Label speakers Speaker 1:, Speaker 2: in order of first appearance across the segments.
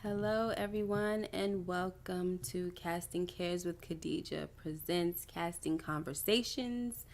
Speaker 1: Hello, everyone, and welcome to Casting Cares with Khadija presents Casting Conversations.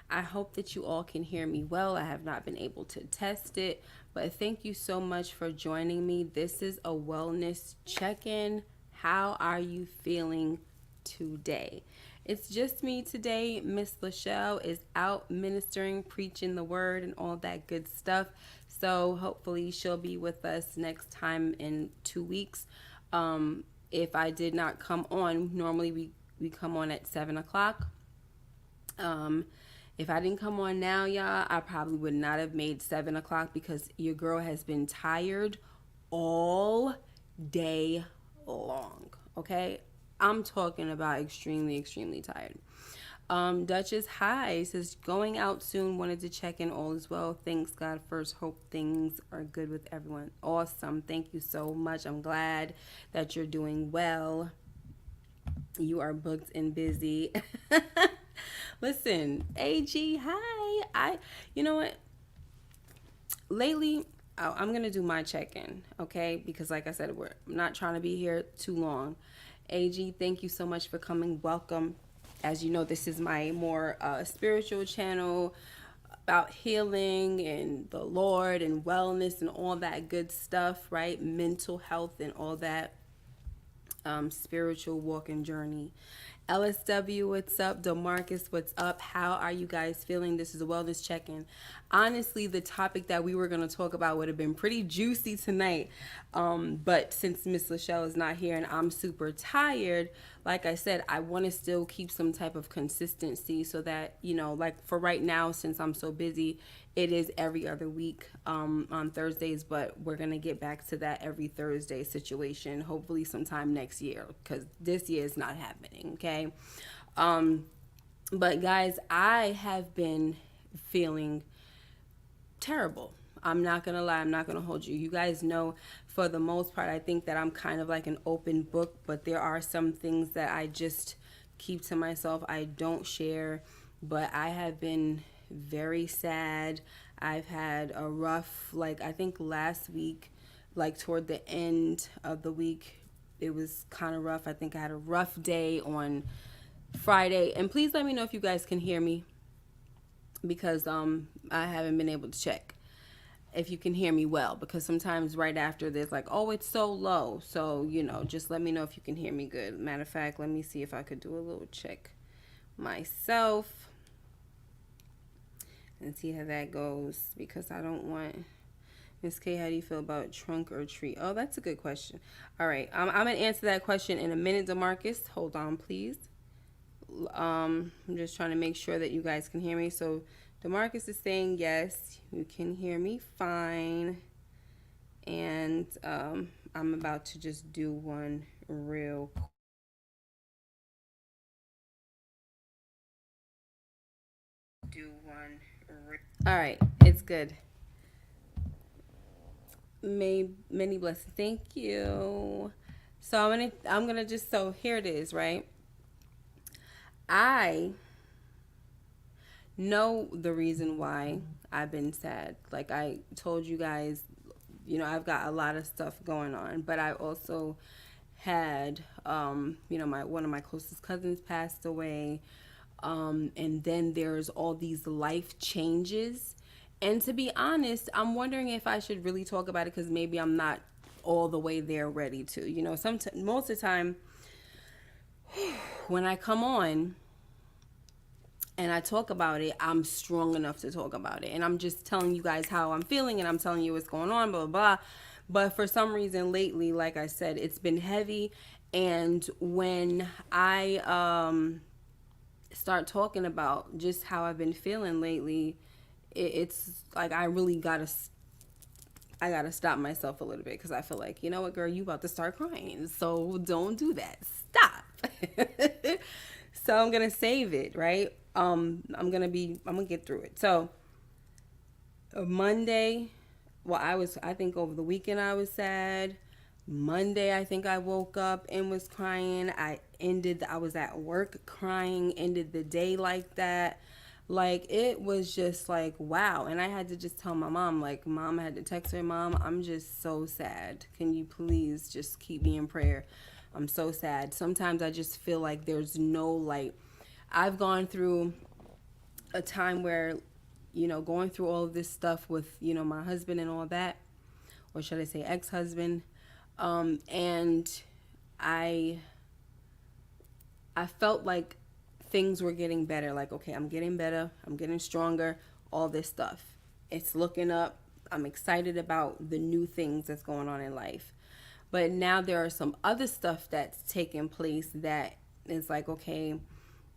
Speaker 1: I hope that you all can hear me well. I have not been able to test it, but thank you so much for joining me. This is a wellness check in. How are you feeling today? It's just me today. Miss Lachelle is out ministering, preaching the word, and all that good stuff. So hopefully she'll be with us next time in 2 weeks. If I did not come on, normally we come on at 7 o'clock. Um, if I didn't come on now, y'all, I probably would not have made 7 o'clock because your girl has been tired all day long. Okay, I'm talking about extremely, extremely tired. Duchess, hi, says going out soon. Wanted to check in. All is well. Thanks God first. Hope things are good with everyone. Awesome. Thank you so much. I'm glad that you're doing well. You are booked and busy. Listen, AG, hi. You know what? Lately, I'm gonna do my check-in, okay? Because like I said, I'm not trying to be here too long. AG, thank you so much for coming. Welcome. As you know, this is my more spiritual channel about healing and the Lord and wellness and all that good stuff, right? Mental health and all that spiritual walk and journey. LSW, what's up? Demarcus, what's up? How are you guys feeling? This is a wellness check-in. Honestly, the topic that we were going to talk about would have been pretty juicy tonight. But since Miss Lachelle is not here and I'm super tired, like I said, I want to still keep some type of consistency so that, like for right now, since I'm so busy, it is every other week on Thursdays, but we're going to get back to that every Thursday situation, hopefully sometime next year, because this year is not happening, okay? But guys, I have been feeling terrible. I'm not going to lie. I'm not going to hold you. You guys know, for the most part, I think that I'm kind of like an open book, but there are some things that I just keep to myself. I don't share, but I have been very sad. I've had a rough, like, I think last week, like toward the end of the week, it was kind of rough. I think I had a rough day on Friday. And please let me know if you guys can hear me, because I haven't been able to check if you can hear me well, because sometimes right after there's like, oh, it's so low. So, just let me know if you can hear me good. Matter of fact, let me see if I could do a little check myself and see how that goes, because I don't want... Miss K, how do you feel about trunk or treat? Oh, that's a good question. All right, I'm going to answer that question in a minute, DeMarcus. Hold on, please. I'm just trying to make sure that you guys can hear me. So DeMarcus is saying yes, you can hear me fine. And I'm about to just do one real quick. All right, it's good. Many blessings. Thank you. So I'm gonna just, so here it is, right? I know the reason why I've been sad. Like I told you guys, I've got a lot of stuff going on, but I also had, my one of my closest cousins passed away, and then there's all these life changes. And to be honest, I'm wondering if I should really talk about it, because maybe I'm not all the way there ready to. Most of the time when I come on and I talk about it, I'm strong enough to talk about it. And I'm just telling you guys how I'm feeling, and I'm telling you what's going on, blah, blah, blah. But for some reason lately, like I said, it's been heavy. And when I start talking about just how I've been feeling lately, it's like I gotta stop myself a little bit, because I feel like, you know what, girl, you about to start crying, so don't do that. Stop. So I'm gonna save it, right? I'm gonna get through it. So Monday, well, I think over the weekend I was sad. Monday, I think I woke up and was crying. I was at work crying, ended the day like that. Like, it was just like, wow. And I had to just tell my mom, like, Mom, I had to text her, Mom, I'm just so sad. Can you please just keep me in prayer? I'm so sad. Sometimes I just feel like there's no light. I've gone through a time where, going through all of this stuff with, my husband and all that, or should I say ex-husband. And I felt like things were getting better. Like, okay, I'm getting better. I'm getting stronger. All this stuff. It's looking up. I'm excited about the new things that's going on in life. But now there are some other stuff that's taking place that is like, okay,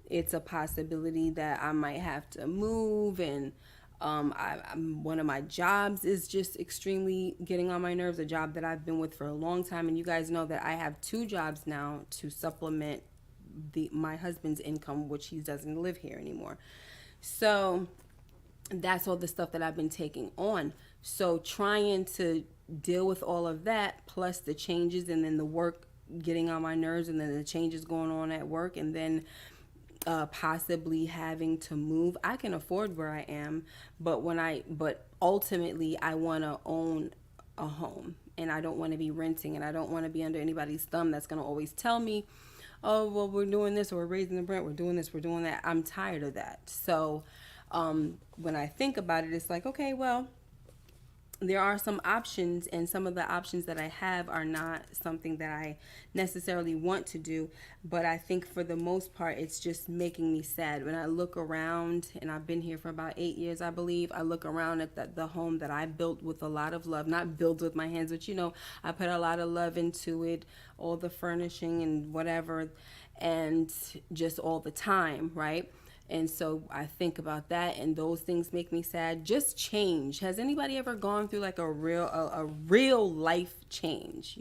Speaker 1: it's a possibility that I might have to move, and one of my jobs is just extremely getting on my nerves, a job that I've been with for a long time. And you guys know that I have two jobs now to supplement my husband's income, which he doesn't live here anymore. So that's all the stuff that I've been taking on. So trying to deal with all of that, plus the changes, and then the work getting on my nerves, and then the changes going on at work, and then possibly having to move. I can afford where I am, but ultimately I want to own a home, and I don't want to be renting, and I don't want to be under anybody's thumb that's going to always tell me, oh, well, we're doing this, or we're raising the rent, we're doing this, we're doing that. I'm tired of that. So when I think about it, it's like, okay, well, there are some options, and some of the options that I have are not something that I necessarily want to do. But I think for the most part, it's just making me sad. When I look around, and I've been here for about 8 years, I believe, I look around at the home that I built with a lot of love, not built with my hands, but I put a lot of love into it, all the furnishing and whatever, and just all the time, right? And so I think about that, and those things make me sad. Just change. Has anybody ever gone through like a real life change?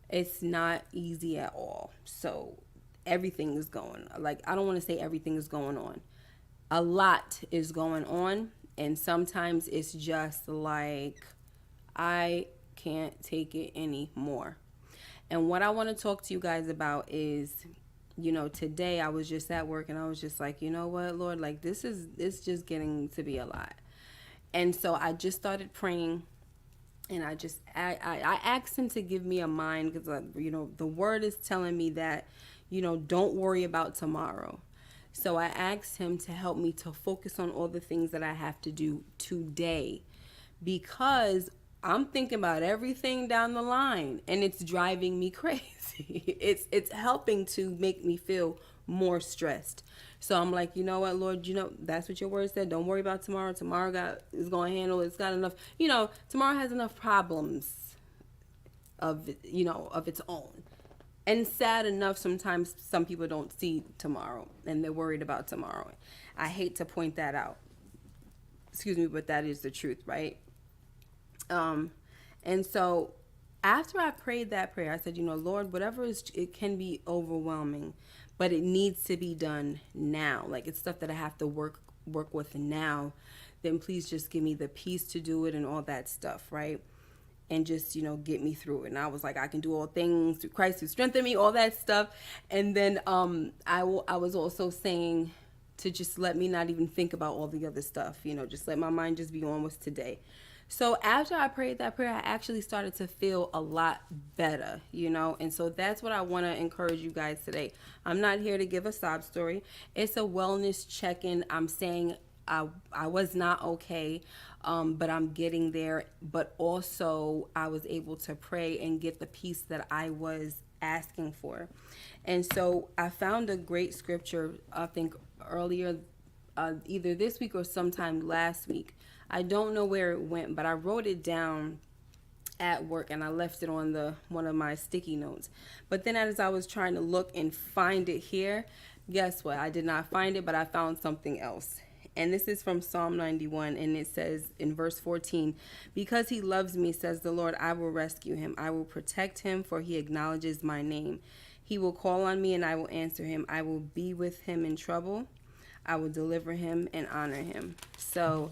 Speaker 1: It's not easy at all. So everything is going, like, I don't want to say everything is going on. A lot is going on, and sometimes it's just like, I can't take it anymore. And what I want to talk to you guys about is, today I was just at work, and I was just like, you know what, Lord, like, it's just getting to be a lot. And so I just started praying, and I asked him to give me a mind, because, the word is telling me that, don't worry about tomorrow. So I asked him to help me to focus on all the things that I have to do today, because I'm thinking about everything down the line, and it's driving me crazy. It's helping to make me feel more stressed. So I'm like, you know what, Lord, that's what your word said. Don't worry about tomorrow. Tomorrow is going to handle. It's got enough. Tomorrow has enough problems of its own. And sad enough, sometimes some people don't see tomorrow, and they're worried about tomorrow. I hate to point that out. Excuse me, but that is the truth, right? And so after I prayed that prayer, I said, Lord, whatever it can be overwhelming, but it needs to be done now. Like, it's stuff that I have to work with now. Then please just give me the peace to do it and all that stuff, right? And just, get me through it. And I was like, I can do all things through Christ who strengthened me, all that stuff. And then I was also saying to just let me not even think about all the other stuff, just let my mind just be on what's today. So after I prayed that prayer, I actually started to feel a lot better, and so that's what I want to encourage you guys today. I'm not here to give a sob story. It's a wellness check-in. I'm saying I was not okay, but I'm getting there. But also I was able to pray and get the peace that I was asking for. And so I found a great scripture, I think earlier, either this week or sometime last week. I don't know where it went, but I wrote it down at work, and I left it on one of my sticky notes. But then as I was trying to look and find it here, guess what? I did not find it, but I found something else. And this is from Psalm 91, and it says in verse 14, because he loves me, says the Lord, I will rescue him. I will protect him, for he acknowledges my name. He will call on me, and I will answer him. I will be with him in trouble. I will deliver him and honor him. So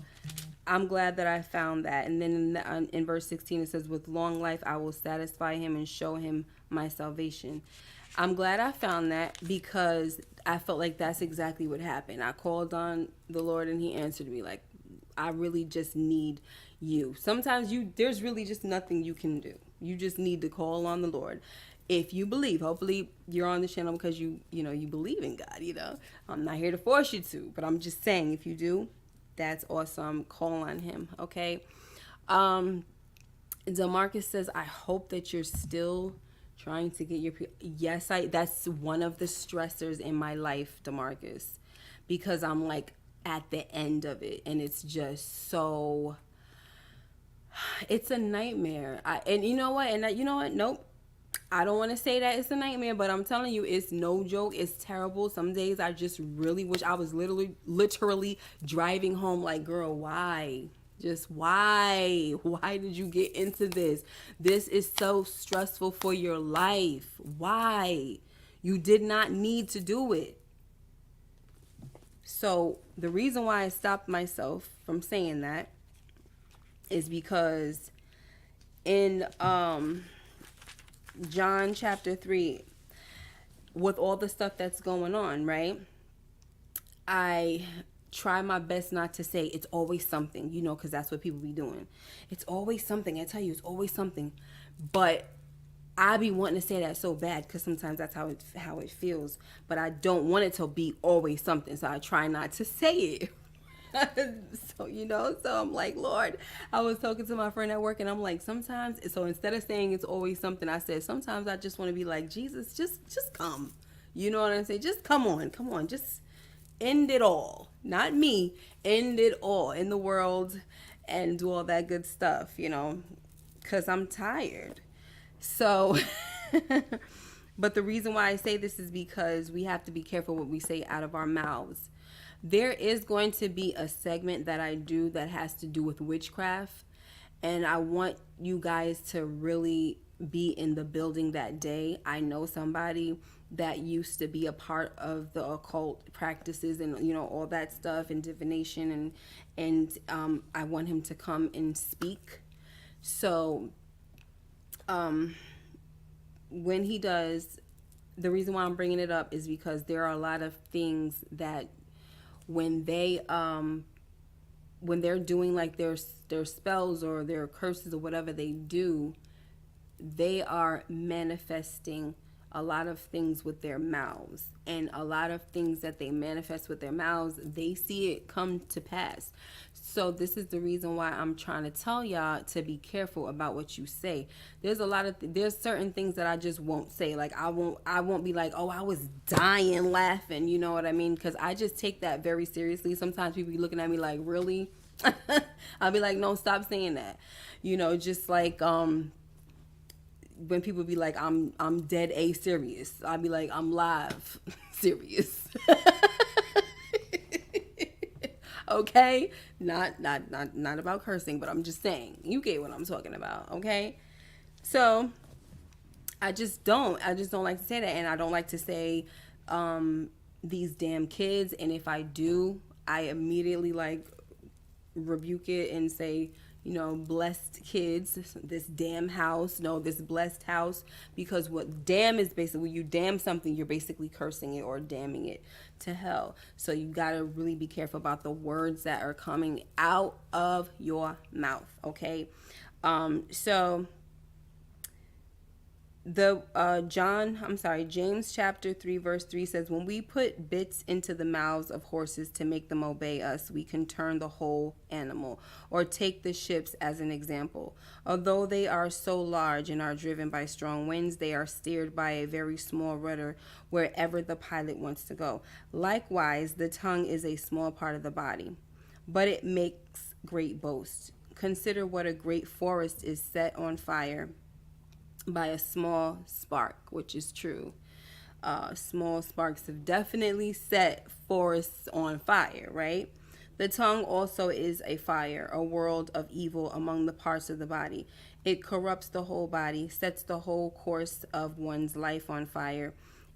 Speaker 1: I'm glad that I found that. And then in verse 16, it says, with long life, I will satisfy him and show him my salvation. I'm glad I found that because I felt like that's exactly what happened. I called on the Lord and he answered me like, I really just need you. Sometimes there's really just nothing you can do. You just need to call on the Lord. If you believe, hopefully you're on the channel because you believe in God. I'm not here to force you to, but I'm just saying if you do, that's awesome. Call on him. Okay. Demarcus says, I hope that you're still trying to get your, yes, that's one of the stressors in my life, Demarcus, because I'm like at the end of it and it's just so, it's a nightmare. And you know what? Nope. I don't want to say that it's a nightmare, but I'm telling you, it's no joke. It's terrible. Some days I just really wish I was literally driving home like, girl, why? Just why? Why did you get into this? This is so stressful for your life. Why? You did not need to do it. So the reason why I stopped myself from saying that is because in John chapter 3, with all the stuff that's going on, right? I try my best not to say it's always something, because that's what people be doing. It's always something. I tell you, it's always something. But I be wanting to say that so bad because sometimes that's how it feels. But I don't want it to be always something, so I try not to say it. So I'm like, Lord, I was talking to my friend at work and I'm like, sometimes, so instead of saying it's always something, I said, sometimes I just want to be like, Jesus, just come. You know what I'm saying? Just come on, just end it all. Not me, end it all in the world and do all that good stuff, because I'm tired. So, but the reason why I say this is because we have to be careful what we say out of our mouths. There is going to be a segment that I do that has to do with witchcraft. And I want you guys to really be in the building that day. I know somebody that used to be a part of the occult practices and, all that stuff and divination. And I want him to come and speak. So when he does, the reason why I'm bringing it up is because there are a lot of things that when they're doing like their spells or their curses or whatever they do, they are manifesting a lot of things with their mouths, and a lot of things that they manifest with their mouths, they see it come to pass. So this is the reason why I'm trying to tell y'all to be careful about what you say. There's there's certain things that I just won't say. Like I won't be like, oh, I was dying laughing. You know what I mean? Because I just take that very seriously. Sometimes people be looking at me like, really? I'll be like, no, stop saying that. Just like when people be like, I'm dead A serious. I'll be like, I'm live serious. Okay? Not about cursing, but I'm just saying. You get what I'm talking about, okay? So I just don't like to say that, and I don't like to say these damn kids, and if I do, I immediately like rebuke it and say, blessed kids, this damn house, no, this blessed house, because what damn is basically, when you damn something, you're basically cursing it or damning it to hell. So you got to really be careful about the words that are coming out of your mouth, okay? So James chapter 3 verse 3 says, when we put bits into the mouths of horses to make them obey us, we can turn the whole animal. Or take the ships as an example. Although they are so large and are driven by strong winds, they are steered by a very small rudder wherever the pilot wants to go. Likewise, the tongue is a small part of the body, but it makes great boast. Consider what a great forest is set on fire by a small spark, which is true. Small sparks have definitely set forests on fire, right? The tongue also is a fire, a world of evil among the parts of the body. It corrupts the whole body, sets the whole course of one's life on fire,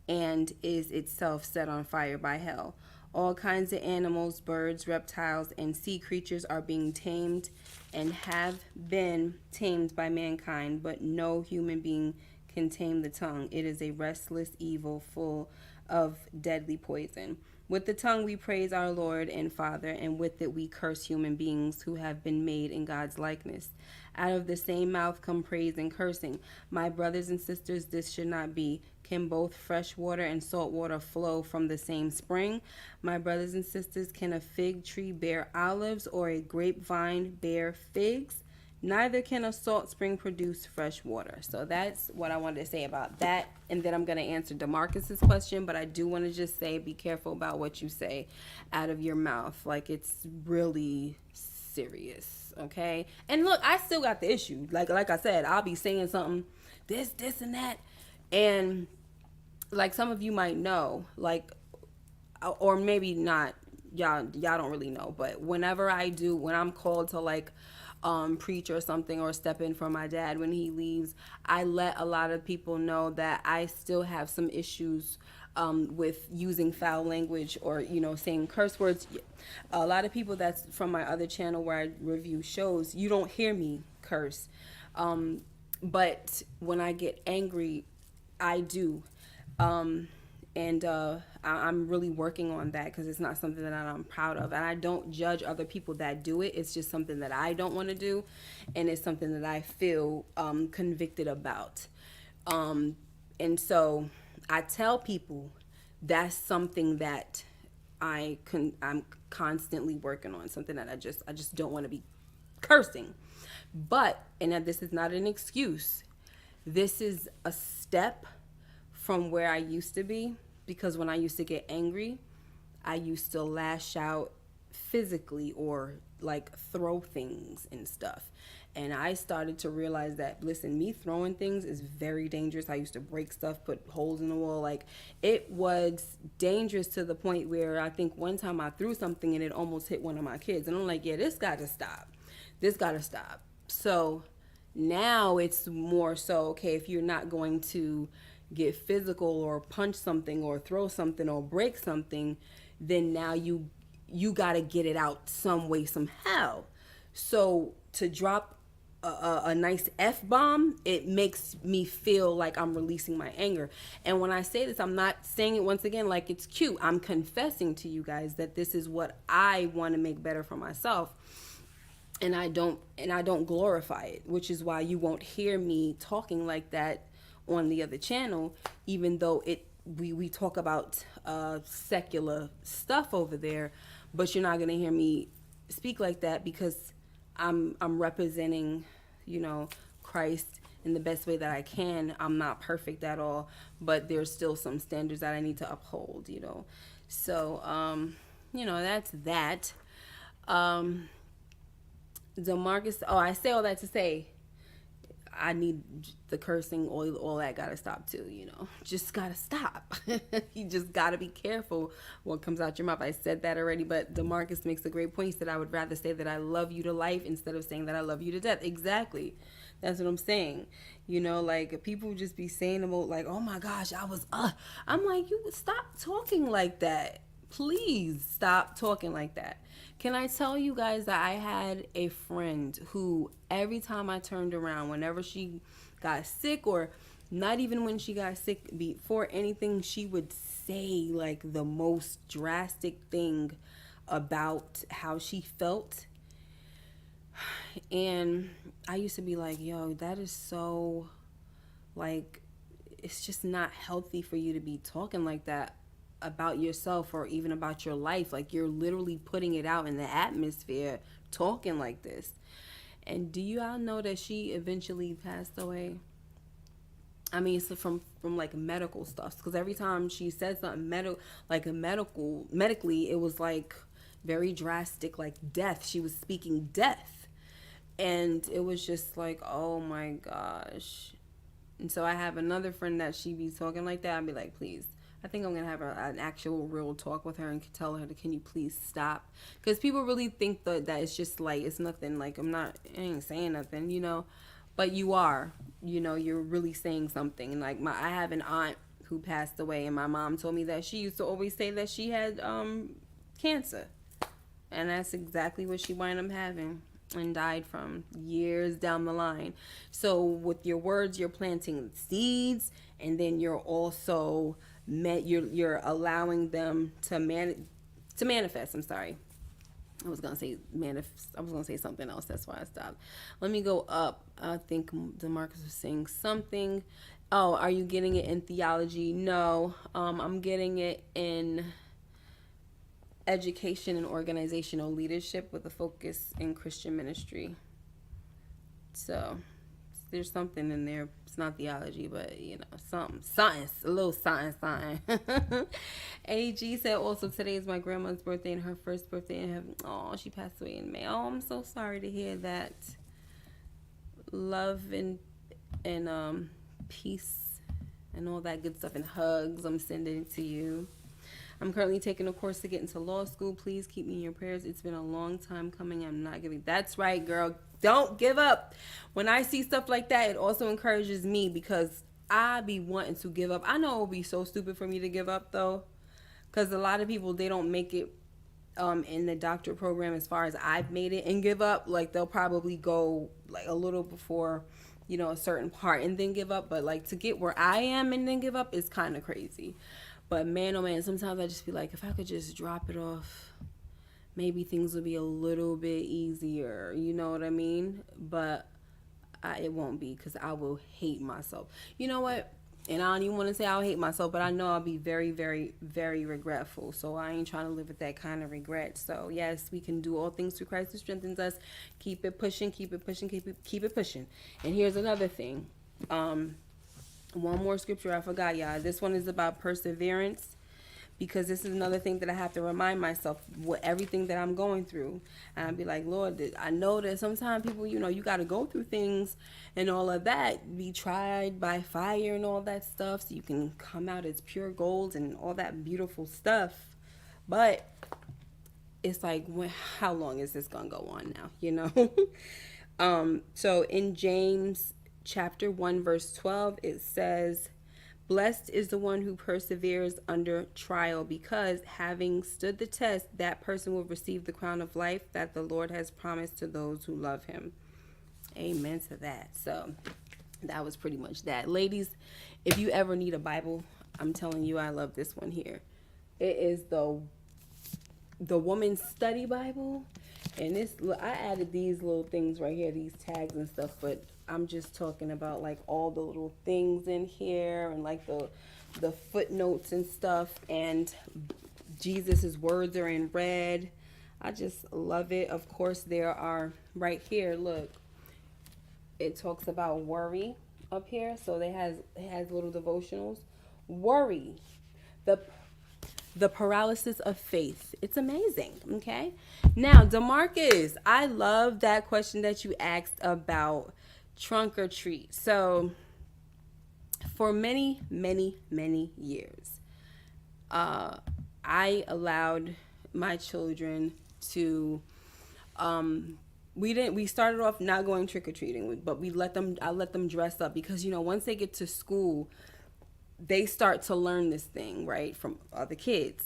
Speaker 1: and is itself set on fire by hell. All kinds of animals, birds, reptiles, and sea creatures are being tamed and have been tamed by mankind, but no human being can tame the tongue. It is a restless evil full of deadly poison. With the tongue we praise our Lord and Father, and with it we curse human beings who have been made in God's likeness. Out of the same mouth come praise and cursing. My brothers and sisters, this should not be. Can both fresh water and salt water flow from the same spring? My brothers and sisters, can a fig tree bear olives or a grapevine bear figs? Neither can a salt spring produce fresh water. So that's what I wanted to say about that. And then I'm going to answer DeMarcus's question, but I do want to just say be careful about what you say out of your mouth. Like, it's really serious, okay? And look, I still got the issue. Like I said, I'll be saying something, this, and that. And like some of you might know, like, or maybe not, y'all don't really know, but when I'm called to like preach or something or step in for my dad when he leaves, I let a lot of people know that I still have some issues with using foul language or saying curse words. A lot of people that's from my other channel where I review shows, you don't hear me curse, but when I get angry, I do. And I'm really working on that because it's not something that I'm proud of. And I don't judge other people that do it. It's just something that I don't want to do. And it's something that I feel convicted about. And so I tell people that's something that I'm constantly working on, something that I just don't want to be cursing. But, and that this is not an excuse, this is a step from where I used to be, because when I used to get angry, I used to lash out physically or like throw things and stuff. And I started to realize that, listen, me throwing things is very dangerous. I used to break stuff, put holes in the wall. Like, it was dangerous to the point where I think one time I threw something and it almost hit one of my kids. And I'm like, yeah, this got to stop. This got to stop. So now it's more so, okay, if you're not going to get physical or punch something or throw something or break something, then now you got to get it out some way, somehow. So to drop a nice F-bomb, it makes me feel like I'm releasing my anger. And when I say this, I'm not saying it once again like it's cute. I'm confessing to you guys that this is what I want to make better for myself. And I don't glorify it, which is why you won't hear me talking like that on the other channel, even though we talk about secular stuff over there, but you're not gonna hear me speak like that because I'm representing, Christ in the best way that I can. I'm not perfect at all, but there's still some standards that I need to uphold, So, that's that. DeMarcus, I say all that to say, I need the cursing, all that gotta stop too, just gotta stop. You just gotta be careful what comes out your mouth. I said that already, but DeMarcus makes a great point. He said, I would rather say that I love you to life instead of saying that I love you to death. Exactly. That's what I'm saying. Like, people just be saying about like, oh my gosh, I'm like, you stop talking like that. Please stop talking like that. Can I tell you guys that I had a friend who every time I turned around, whenever she got sick, or not even when she got sick, before anything, she would say like the most drastic thing about how she felt. And I used to be like, yo, that is so, like, it's just not healthy for you to be talking like that about yourself or even about your life. Like, you're literally putting it out in the atmosphere talking like this. And do you all know that she eventually passed away? I mean, it's from like medical stuff, because every time she said something medically, it was like very drastic, like death. She was speaking death, and it was just like, oh my gosh. And so I have another friend that she be talking like that. I'd be like, please, I think I'm going to have an actual real talk with her and tell her, can you please stop? Because people really think that it's just like, it's nothing. Like, I ain't saying nothing, but you are, you're really saying something. And like, I have an aunt who passed away, and my mom told me that she used to always say that she had cancer. And that's exactly what she wound up having and died from years down the line. So with your words, you're planting seeds, and then you're also you're allowing them to manifest. I'm sorry. I was gonna say I was gonna say something else. That's why I stopped. Let me go up. I think DeMarcus was saying something. Oh, are you getting it in theology? No, I'm getting it in education and organizational leadership with a focus in Christian ministry. So there's something in there. It's not theology, but something, science, a little science. AG said also today is my grandma's birthday and her first birthday in heaven. Oh, she passed away in May. Oh, I'm so sorry to hear that. Love and peace and all that good stuff and hugs I'm sending to you. I'm currently taking a course to get into law school. Please keep me in your prayers. It's been a long time coming. I'm not giving. That's right, girl. Don't give up. When I see stuff like that, it also encourages me because I be wanting to give up. I know it would be so stupid for me to give up, though, because a lot of people, they don't make it in the doctorate program as far as I've made it and give up. Like, they'll probably go, like, a little before, a certain part and then give up. But, like, to get where I am and then give up is kind of crazy. But man, oh man, sometimes I just feel like if I could just drop it off, maybe things would be a little bit easier. You know what I mean? But it won't be because I will hate myself. You know what? And I don't even want to say I'll hate myself, but I know I'll be very, very, very regretful. So I ain't trying to live with that kind of regret. So yes, we can do all things through Christ who strengthens us. Keep it pushing, keep it pushing, keep it pushing. And here's another thing. One more scripture I forgot, y'all. This one is about perseverance, because this is another thing that I have to remind myself with everything that I'm going through. And I'd be like, Lord, I know that sometimes people, you got to go through things and all of that, be tried by fire and all that stuff so you can come out as pure gold and all that beautiful stuff. But it's like, how long is this going to go on now, So in James chapter 1 verse 12, it says, blessed is the one who perseveres under trial, because having stood the test, that person will receive the crown of life that the Lord has promised to those who love him. Amen to that. So that was pretty much that. Ladies, if you ever need a Bible, I'm telling you, I love this one here. It is the Woman's Study Bible. And I added these little things right here, these tags and stuff, but I'm just talking about like all the little things in here and like the footnotes and stuff, and Jesus's words are in red. I just love it. Of course, there are right here, look, it talks about worry up here. So it has little devotionals. Worry, the paralysis of faith. It's amazing. Okay. Now, DeMarcus, I love that question that you asked about trunk or treat. So for many, many, many years, I allowed my children to, we started off not going trick-or-treating, but I let them dress up because, once they get to school, they start to learn this thing, right, from other kids.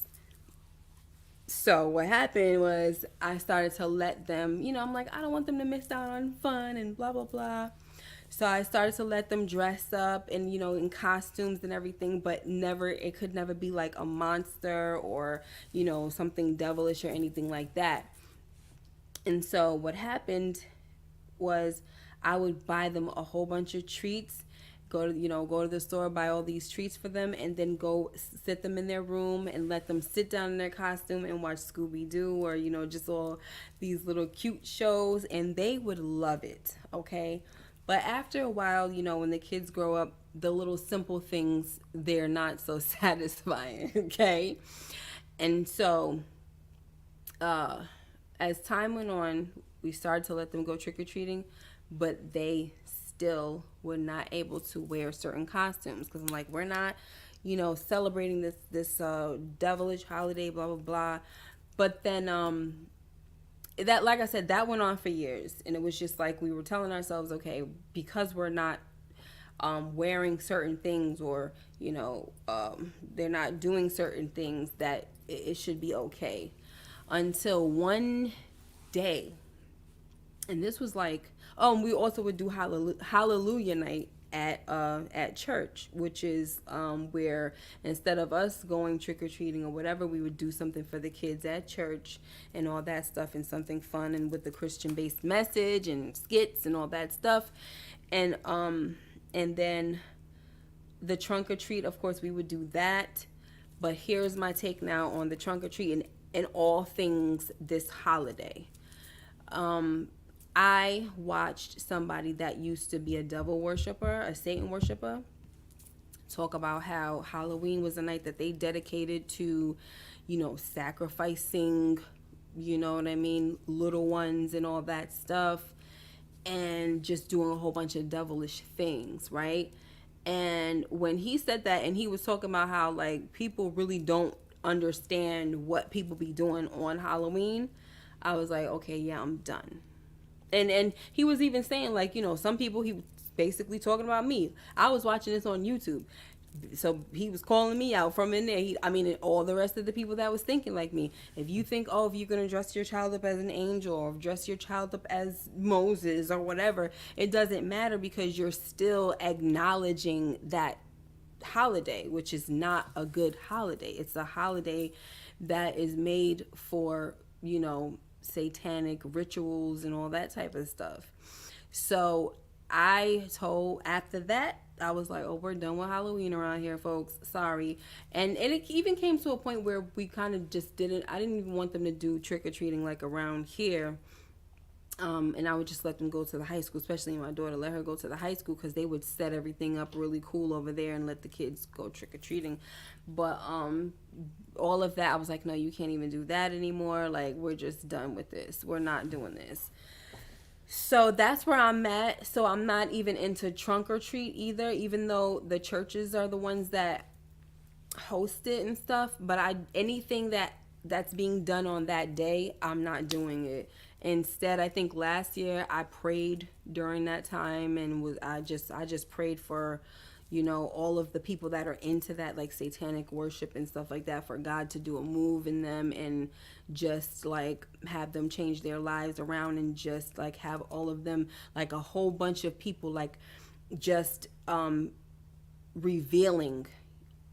Speaker 1: So what happened was I started to let them, I'm like, I don't want them to miss out on fun and blah, blah, blah. So I started to let them dress up and, in costumes and everything, but it could never be like a monster or, something devilish or anything like that. And so what happened was I would buy them a whole bunch of treats, go to the store, buy all these treats for them, and then go sit them in their room and let them sit down in their costume and watch Scooby-Doo or, just all these little cute shows, and they would love it, okay? But after a while, when the kids grow up, the little simple things, they're not so satisfying, okay? And so as time went on, we started to let them go trick-or-treating, but they still were not able to wear certain costumes because I'm like, we're not, celebrating this devilish holiday, blah, blah, blah. But then that, like I said, that went on for years. And it was just like we were telling ourselves, okay, because we're not wearing certain things or, they're not doing certain things, that it should be okay. until one day. And this was like, oh, and we also would do hallelujah night at church, which is where instead of us going trick-or-treating or whatever, we would do something for the kids at church and all that stuff, and something fun and with the Christian based message and skits and all that stuff. And then the trunk or treat, of course we would do that. But here's my take now on the trunk or treat and all things this holiday. I watched somebody that used to be a devil worshiper, a Satan worshiper, talk about how Halloween was a night that they dedicated to, sacrificing, what I mean, little ones and all that stuff, and just doing a whole bunch of devilish things, right? And when he said that, and he was talking about how, like, people really don't understand what people be doing on Halloween, I was like, okay, yeah, I'm done. And he was even saying, like, some people, he was basically talking about me. I was watching this on YouTube. So he was calling me out from in there. And all the rest of the people that was thinking like me. If you think, oh, if you're going to dress your child up as an angel or dress your child up as Moses or whatever, it doesn't matter, because you're still acknowledging that holiday, which is not a good holiday. It's a holiday that is made for, satanic rituals and all that type of stuff. So after that, I was like, oh, we're done with Halloween around here, folks. Sorry. And it even came to a point where we kind of just I didn't even want them to do trick-or-treating like around here. And I would just let them go to the high school, especially my daughter, let her go to the high school, because they would set everything up really cool over there and let the kids go trick-or-treating. But all of that, I was like, no, you can't even do that anymore. Like, we're just done with this. We're not doing this. So that's where I'm at. So I'm not even into trunk or treat either, even though the churches are the ones that host it and stuff. But anything that's being done on that day, I'm not doing it. Instead, I think last year I prayed during that time, and I just prayed for, all of the people that are into that, like satanic worship and stuff like that, for God to do a move in them and just like have them change their lives around, and just like have all of them, like a whole bunch of people, like just revealing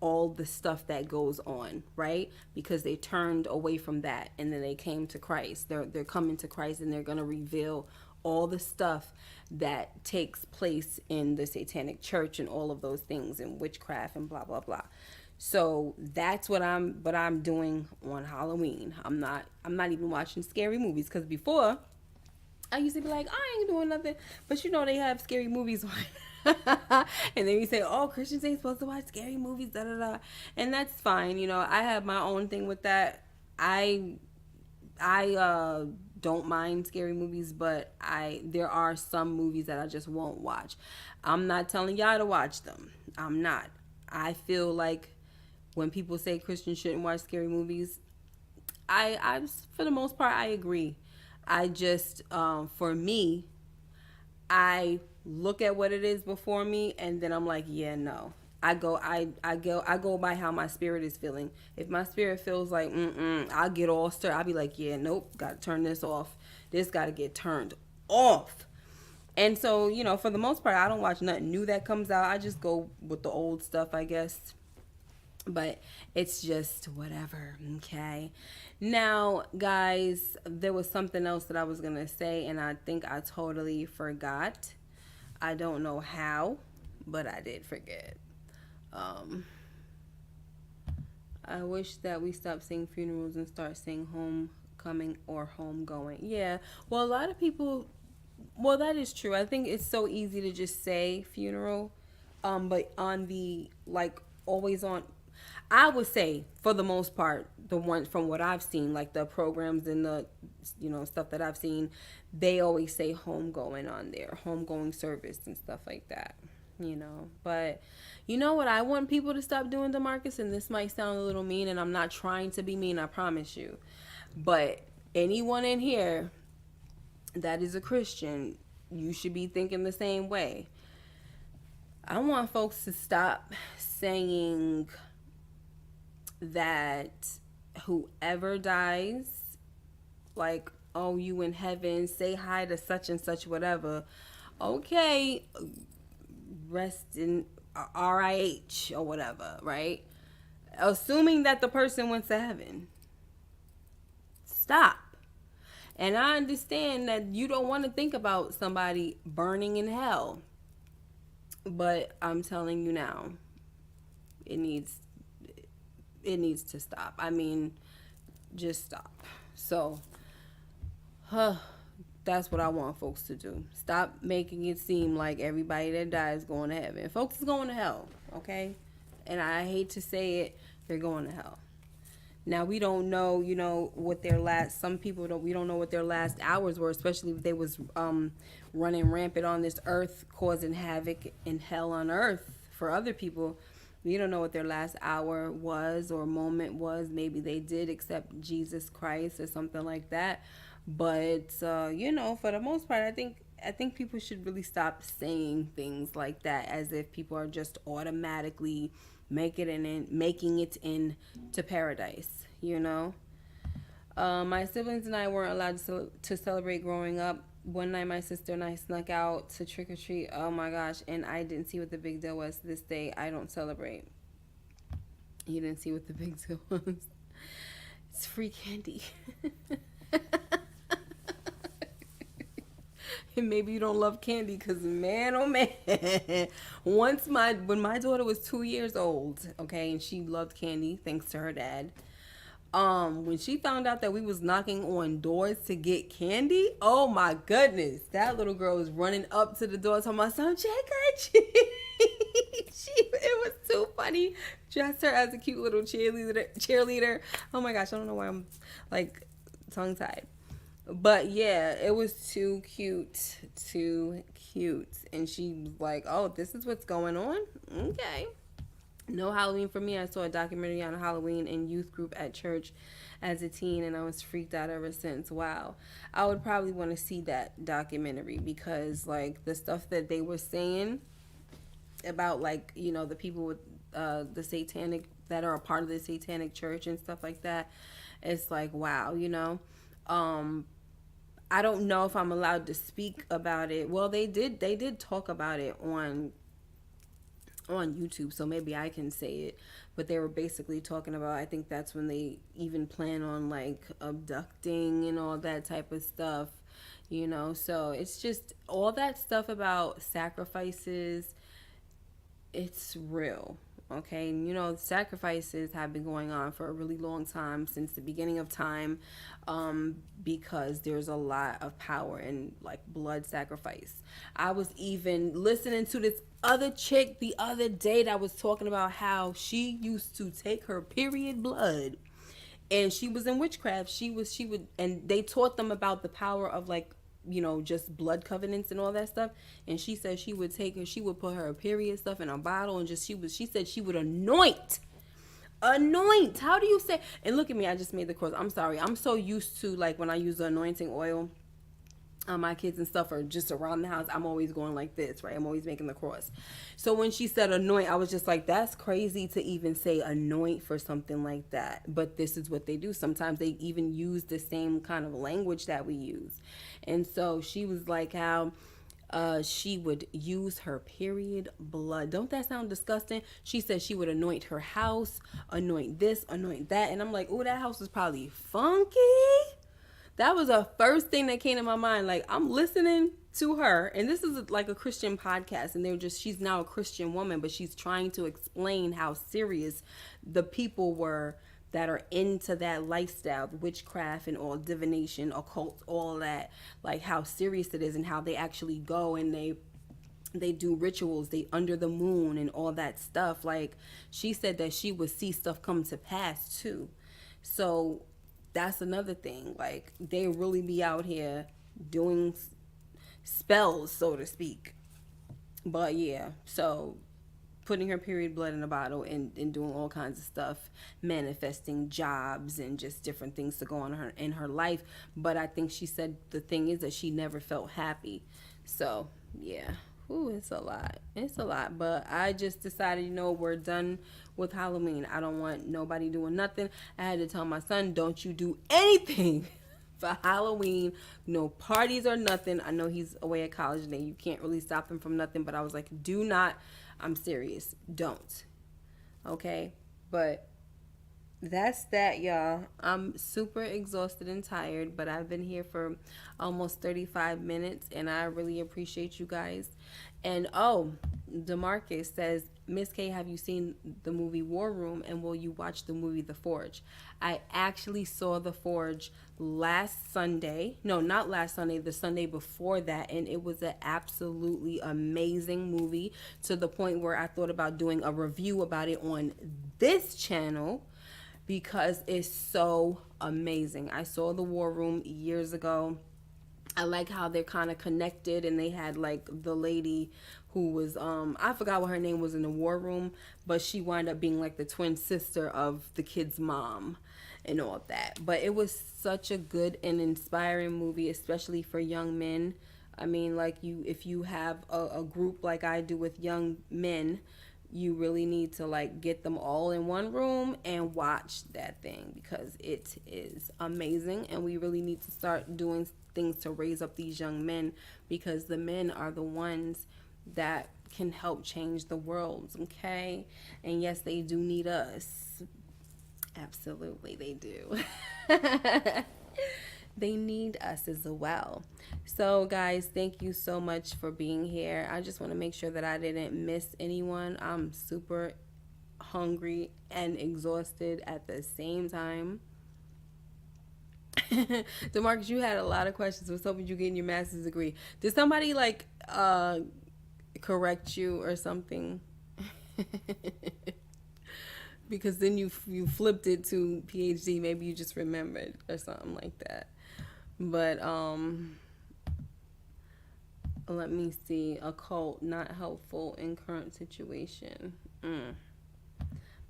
Speaker 1: all the stuff that goes on, right? Because they turned away from that and then they came to Christ. They're coming to Christ, and they're going to reveal all the stuff that takes place in the satanic church and all of those things, and witchcraft and blah blah blah. So that's what I'm doing on Halloween. I'm not even watching scary movies, because before I used to be like, I ain't doing nothing, but they have scary movies on. And then you say, oh, Christians ain't supposed to watch scary movies, da da da, and that's fine. I have my own thing with that. I don't mind scary movies, but there are some movies that I just won't watch. I'm not telling y'all to watch them. I'm not. I feel like when people say Christians shouldn't watch scary movies, I for the most part I agree. I just for me, I look at what it is before me, and then I'm like, yeah, no. I go by how my spirit is feeling. If my spirit feels like I'll get all stirred. I'll be like, yeah, nope, gotta turn this off. This gotta get turned off. And so, for the most part, I don't watch nothing new that comes out. I just go with the old stuff, I guess. But it's just whatever, okay? Now, guys, there was something else that I was gonna say, and I think I totally forgot. I don't know how, but I did forget. I wish that we stop saying funerals and start saying homecoming or homegoing. Yeah, well, a lot of people, well, that is true. I think it's so easy to just say funeral, but on the, like, always on, I would say for the most part, the ones from what I've seen, like the programs and the, stuff that I've seen, they always say homegoing on there, homegoing service and stuff like that. But you know what I want people to stop doing, DeMarcus, and this might sound a little mean, and I'm not trying to be mean, I promise you, but anyone in here that is a Christian, you should be thinking the same way. I want folks to stop saying that whoever dies like, oh, you in heaven, say hi to such and such, whatever. Okay, rest in RIH or whatever, right? Assuming that the person went to heaven. Stop. And I understand that you don't want to think about somebody burning in hell. But I'm telling you now, it needs it needs to stop. I mean, just stop. So, that's what I want folks to do. Stop making it seem like everybody that dies going to heaven. Folks is going to hell, okay? And I hate to say it, they're going to hell. Now we don't know, what their last. Some people don't. We don't know what their last hours were, especially if they was running rampant on this earth, causing havoc in hell on earth for other people. We don't know what their last hour was or moment was. Maybe they did accept Jesus Christ or something like that. But for the most part, I think people should really stop saying things like that as if people are just automatically making it into paradise. My siblings and I weren't allowed to celebrate growing up. One night, my sister and I snuck out to trick or treat. Oh my gosh! And I didn't see what the big deal was. To this day, I don't celebrate. You didn't see what the big deal was. It's free candy. And maybe you don't love candy because, man, oh man, when my daughter was 2 years old, okay, and she loved candy thanks to her dad. When she found out that we was knocking on doors to get candy, oh my goodness, that little girl was running up to the door talking about some trick or treat. It was too funny. Dressed her as a cute little cheerleader. Oh my gosh, I don't know why I'm like tongue tied. But yeah, it was too cute. And she was like, oh, this is what's going on? Okay. No Halloween for me. I saw a documentary on Halloween in youth group at church as a teen, and I was freaked out ever since. Wow. I would probably want to see that documentary because, like, the stuff that they were saying about, like, the people with the satanic, that are a part of the satanic church and stuff like that, it's like, wow, I don't know if I'm allowed to speak about it. Well, they did talk about it on YouTube, so maybe I can say it. But they were basically talking about, I think that's when they even plan on like abducting and all that type of stuff, So it's just all that stuff about sacrifices. It's real. Okay, and sacrifices have been going on for a really long time, since the beginning of time, because there's a lot of power in like blood sacrifice. I was even listening to this other chick the other day that was talking about how she used to take her period blood, and she was in witchcraft. She would, and they taught them about the power of like, just blood covenants and all that stuff. And she said she would put her period stuff in a bottle and she said she would anoint. How do you say? And look at me, I just made the cross. I'm sorry. I'm so used to like when I use the anointing oil. My kids and stuff are just around the house. I'm always going like this, right? I'm always making the cross. So when she said anoint, I was just like, that's crazy to even say anoint for something like that. But this is what they do. Sometimes they even use the same kind of language that we use. And so she was like how she would use her period blood. Don't that sound disgusting? She said she would anoint her house, anoint this, anoint that. And I'm like, oh, that house is probably funky. That was the first thing that came to my mind. Like, I'm listening to her, and this is like a Christian podcast, and she's now a Christian woman, but she's trying to explain how serious the people were that are into that lifestyle, witchcraft and all divination, occult, all that, like how serious it is and how they actually go and they do rituals, they under the moon and all that stuff. Like, she said that she would see stuff come to pass too. So that's another thing. Like, they really be out here doing spells, so to speak. But yeah, so putting her period blood in a bottle and doing all kinds of stuff, manifesting jobs and just different things to go on in her life. But I think she said the thing is that she never felt happy. So yeah. Ooh, it's a lot. But I just decided, we're done with Halloween. I don't want nobody doing nothing. I had to tell my son, don't you do anything for Halloween. No parties or nothing. I know he's away at college and you can't really stop him from nothing, but I was like, do not, I'm serious, don't. Okay? But that's that, y'all. I'm super exhausted and tired, but I've been here for almost 35 minutes, and I really appreciate you guys. And oh, Demarcus says, Miss K, have you seen the movie War Room, and will you watch the movie The Forge? I actually saw The Forge last Sunday. No, not last Sunday, the Sunday before that, and it was an absolutely amazing movie, to the point where I thought about doing a review about it on this channel, because it's so amazing. I saw The War Room years ago. I like how they're kind of connected, and they had like the lady who was I forgot what her name was in The War Room, but she wound up being like the twin sister of the kid's mom and all of that. But it was such a good and inspiring movie, especially for young men. I mean, like, if you have a group like I do with young men, you really need to like get them all in one room and watch that thing, because it is amazing, and we really need to start doing things to raise up these young men, because the men are the ones that can help change the world. Okay? And yes, they do need us. Absolutely they do. They need us as well. So guys, thank you so much for being here. I just want to make sure that I didn't miss anyone. I'm super hungry and exhausted at the same time. DeMarcus, you had a lot of questions. I was hoping you getting your master's degree. Did somebody like correct you or something? Because then you flipped it to PhD. Maybe you just remembered or something like that. But let me see. Occult, not helpful in current situation.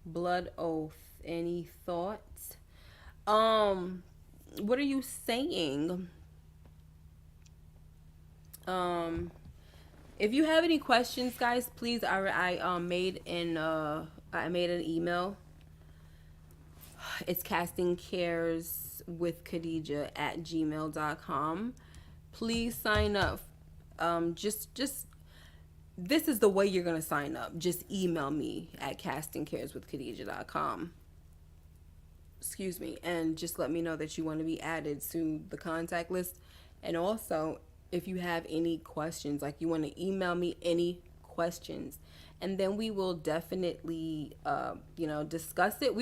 Speaker 1: Blood oath. Any thoughts? What are you saying? If you have any questions, guys, please. I made an email. It's castingcareswithkhadijah@gmail.com. Please sign up. Just this is the way you're gonna sign up. Just email me at castingcareswithkhadijah.com. Excuse me, and just let me know that you want to be added to the contact list. And also, if you have any questions, like you want to email me any questions, and then we will definitely discuss it.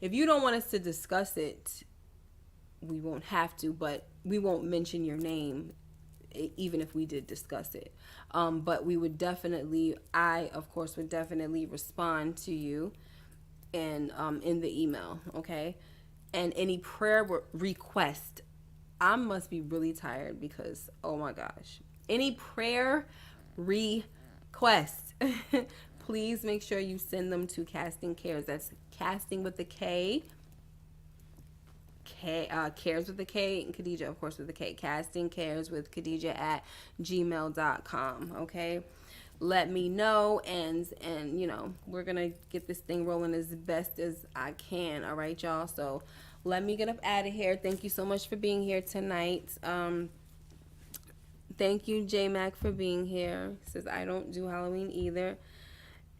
Speaker 1: If you don't want us to discuss it, we won't have to, but we won't mention your name even if we did discuss it. But we would definitely, I of course would definitely respond to you and in the email, okay? And any prayer request, I must be really tired because, oh my gosh, any prayer request, please make sure you send them to Casting Cares. That's casting with the K, cares with the K, and Khadijah, of course, with the K. Casting Cares with Khadijah at gmail.com. Okay, let me know, and we're gonna get this thing rolling as best as I can. All right, y'all. So let me get up out of here. Thank you so much for being here tonight. Thank you, J Mac, for being here. Says I don't do Halloween either,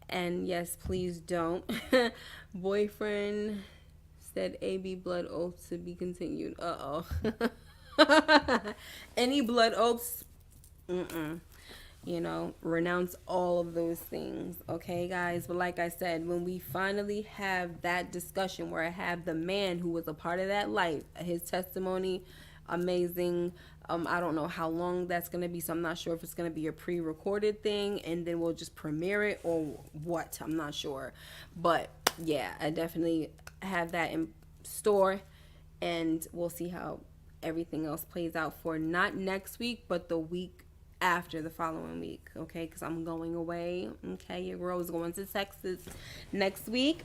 Speaker 1: and yes, please don't. Boyfriend said AB blood oaths to be continued. Any blood oaths? Renounce all of those things. Okay, guys? But like I said, when we finally have that discussion where I have the man who was a part of that life, his testimony, amazing. I don't know how long that's going to be, so I'm not sure if it's going to be a pre-recorded thing and then we'll just premiere it or what. I'm not sure. But yeah, I definitely have that in store, and we'll see how everything else plays out for not next week, but the week after, the following week, okay? Because I'm going away, okay? Your girl is going to Texas next week.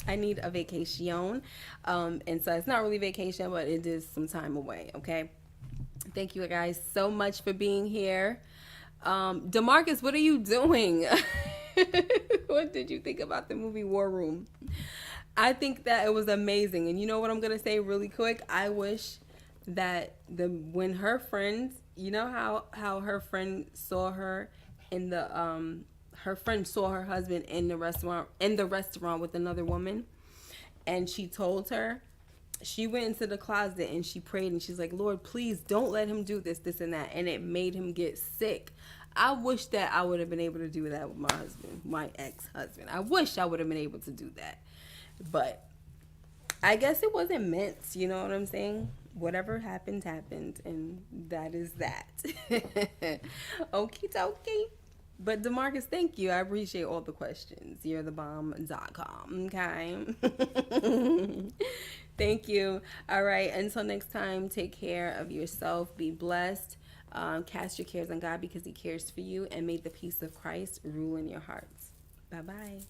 Speaker 1: I need a vacation, and so it's not really vacation, but it is some time away, okay? Thank you guys so much for being here. DeMarcus, what are you doing? What did you think about the movie War Room? I think that it was amazing, and you know what I'm gonna say really quick? I wish that the when her friends, you know how her friend saw her in the her friend saw her husband in the restaurant with another woman, and she told her, she went into the closet and she prayed and she's like, Lord, please don't let him do this and that, and it made him get sick. I wish that I would have been able to do that with my husband, my ex-husband. I wish I would have been able to do that, but I guess it wasn't meant, you know what I'm saying? Whatever happened, happened, and that is that. Okie dokie. But DeMarcus, thank you. I appreciate all the questions. You're the bomb.com. Okay. Thank you. All right. Until next time, take care of yourself. Be blessed. Cast your cares on God because He cares for you. And may the peace of Christ rule in your hearts. Bye bye.